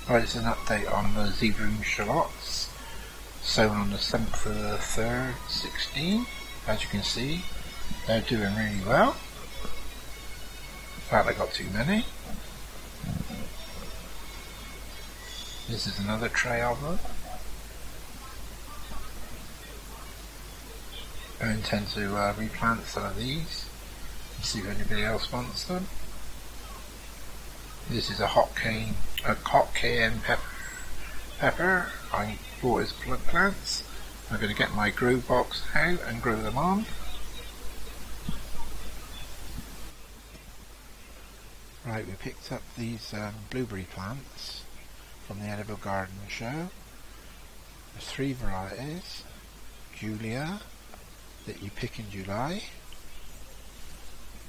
Right, it's an update on the zebra shallots, sown on the 7th of the 3rd, 16. As you can see, they're doing really well. In fact, I got too many. This is another tray of them. I intend to replant some of these and see if anybody else wants them. This is a hot cayenne pepper. I bought as plug plants. I'm going to get my grow box out and grow them on. Right, we picked up these blueberry plants from the Edible Garden show. There's 3 varieties. Julia, that you pick in July.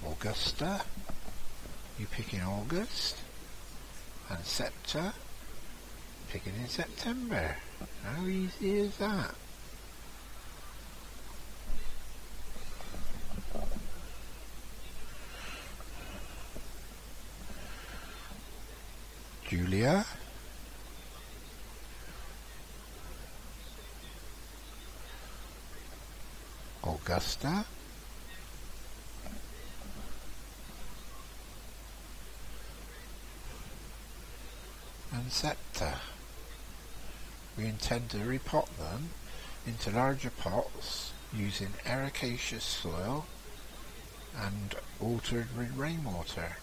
Augusta, you pick in August. And Scepter, picking in September. How easy is that? Julia, Augusta, and Scepter. We intend to repot them into larger pots using ericaceous soil and watered with rainwater.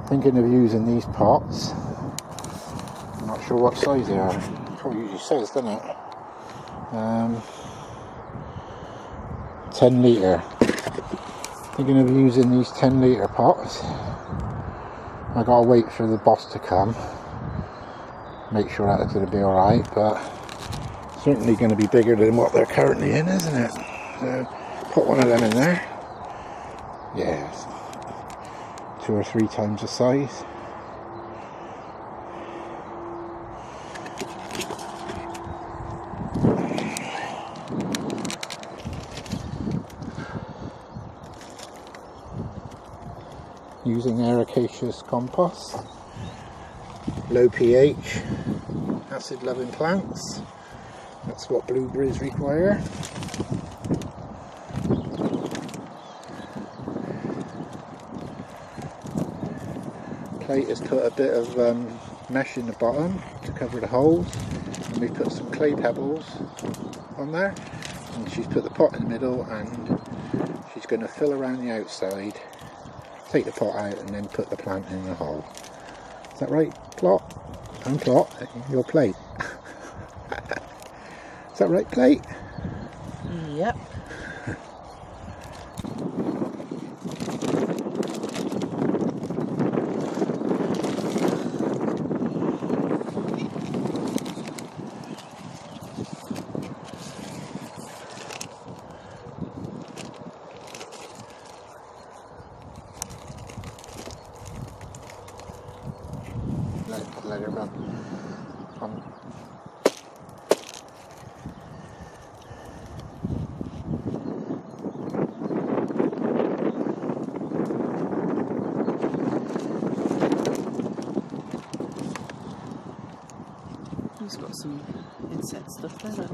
Thinking of using these pots. I'm not sure what size they are. It probably usually says, doesn't it? 10 litre. Thinking of using these 10 litre pots. I gotta wait for the boss to come. Make sure that's going to be alright, but certainly going to be bigger than what they're currently in, isn't it? So put one of them in there. Yes. 2 or 3 times the size. Using ericaceous compost, low pH, acid loving plants. That's what blueberries require. Plate has put a bit of mesh in the bottom to cover the holes, and we've put some clay pebbles on there, and she's put the pot in the middle, and she's going to fill around the outside, take the pot out, and then put the plant in the hole. Is that right, Plot? And Plot, your plate. Is that right, plate? Yep. Let it run. He's got some insect stuff there then.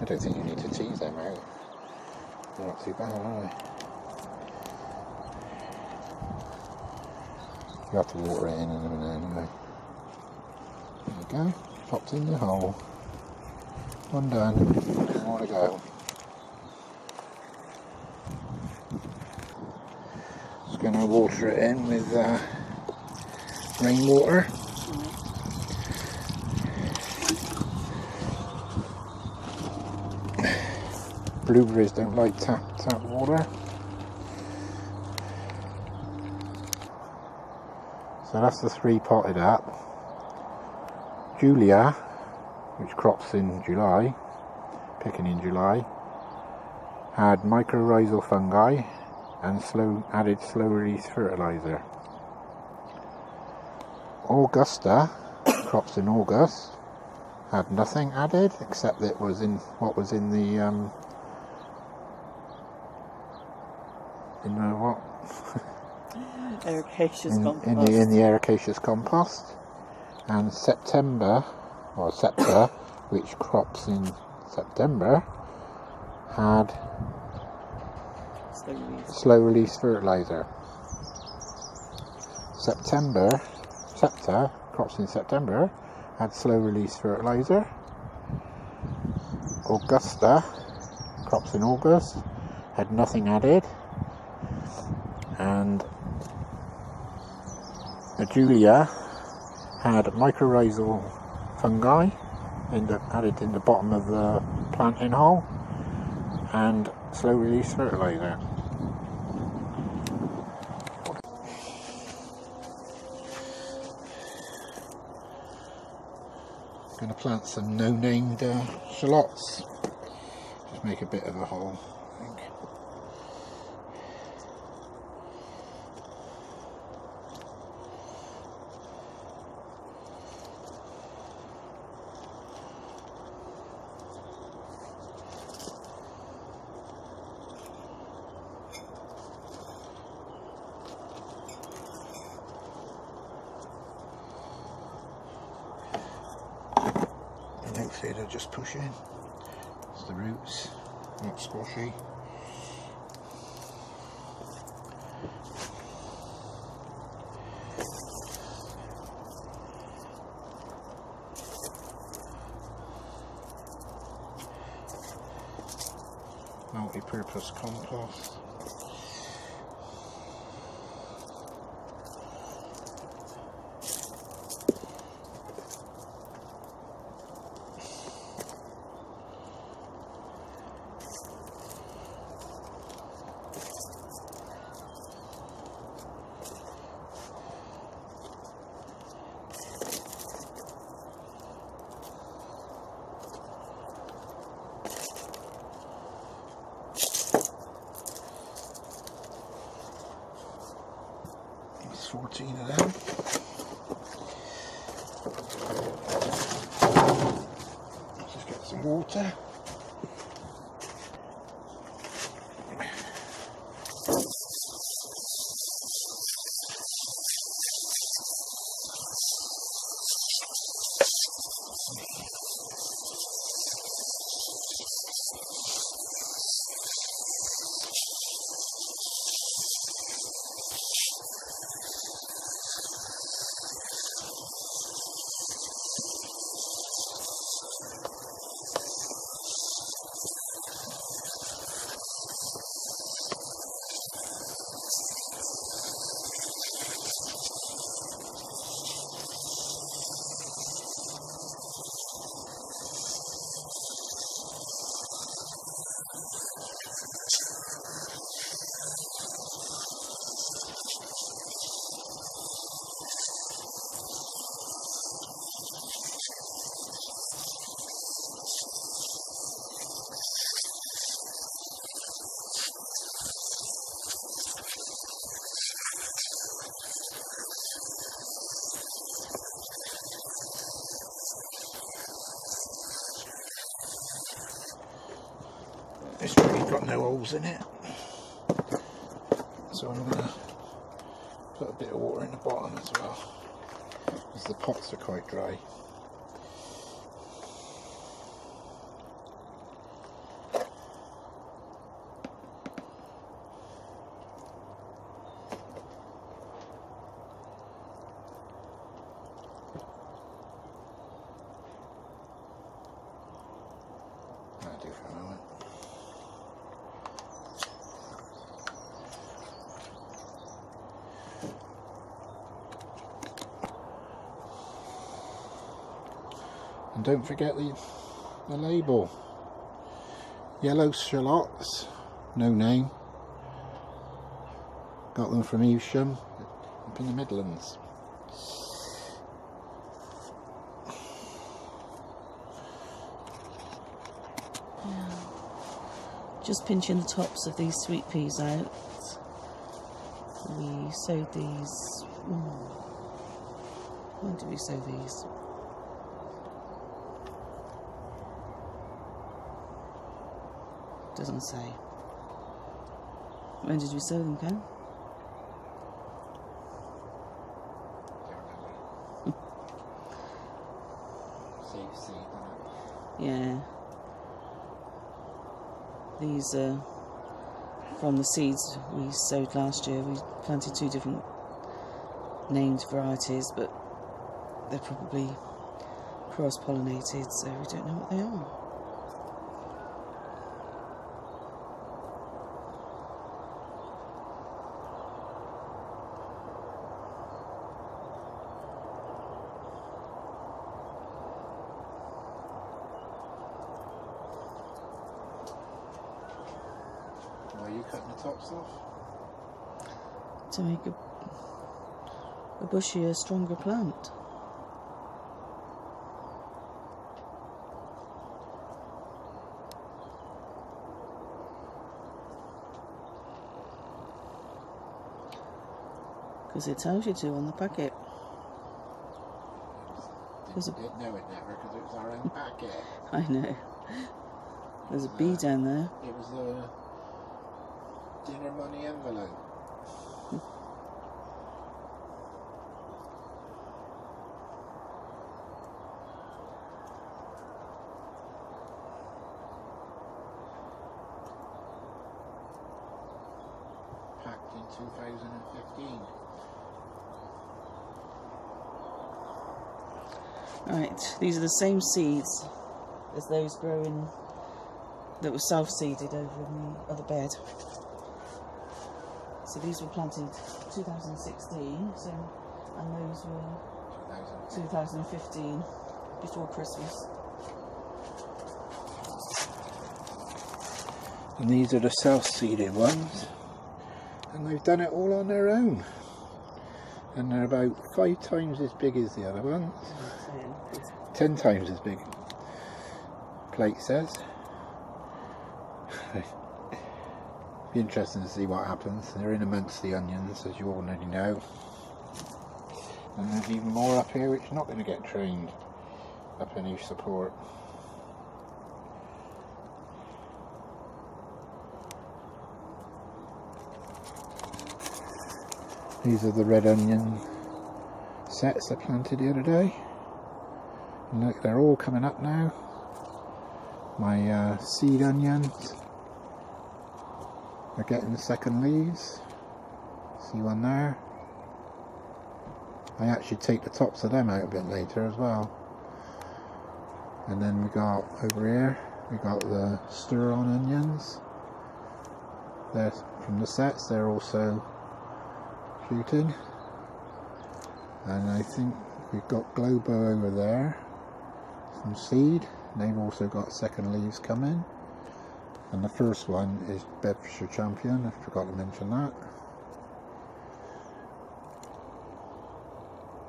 I don't think you need to tease them out. They're not too bad, are they? You have to water it in a minute anyway. There you go. Popped in the hole. One done. More to go. Just going to water it in with rainwater. Blueberries don't like tap water. So that's the 3 potted up. Julia, which crops in July, picking in July, had mycorrhizal fungi and added slow release fertilizer. Augusta, crops in August, had nothing added except that was in what was in the what Ericaceous compost. in the ericaceous compost. And September, or Septa, which crops in September, had slow release fertilizer. Septa, crops in September, had slow release fertilizer. Augusta, crops in August, had nothing added. And Julia had mycorrhizal fungi added in the bottom of the planting hole, and slow release fertilizer. Going to plant some no-named shallots. Just make a bit of a hole, I think. Hopefully they'll just push in. It's the roots, not squashy. Multi-purpose compost. There's 14 of them. Let's just get some water. This one's got no holes in it, so I'm going to put a bit of water in the bottom as well, as the pots are quite dry. That'll do for a moment. And don't forget the label. Yellow shallots, no name. Got them from Evesham up in the Midlands. Just pinching the tops of these sweet peas out. We sowed these. When did we sow these? Doesn't say. When did you sow them, Ken? Yeah. These are from the seeds we sowed last year. We planted 2 different named varieties, but they're probably cross-pollinated, so we don't know what they are. Why are you cutting the tops off? To make a bushier, stronger plant. Because it tells you to on the packet. Didn't know it never, because it was our own packet. I know. There's a bee down there. It was the dinner money envelope. Packed in 2015. Right, these are the same seeds as those growing that were self-seeded over in the other bed. So these were planted 2016, and those were 2015, before Christmas. And these are the self-seeded ones, and they've done it all on their own. And they're about 5 times as big as the other ones. 10 times as big, plate says. Be interesting to see what happens. They're in amongst the onions, as you already know. And there's even more up here which is not going to get trained up in each support. These are the red onion sets I planted the other day. And look, they're all coming up now. My seed onions are getting the second leaves. See one there? I actually take the tops of them out a bit later as well. And then we got over here, we got the stir-on onions. They're from the sets, they're also shooting. And I think we've got Globo over there, some seed. They've also got second leaves coming. And the first one is Bedfordshire Champion, I forgot to mention that.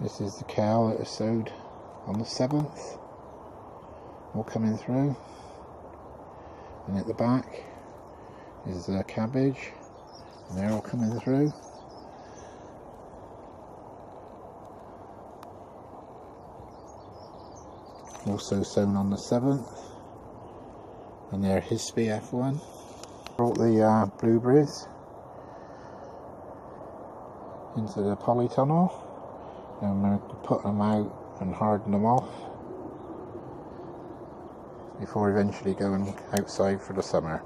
This is the cow that was sowed on the 7th, all coming through. And at the back is the cabbage, and they're all coming through. Also sown on the 7th, and they're Hispy F1. Brought the blueberries into the polytunnel, and I'm going to put them out and harden them off before eventually going outside for the summer.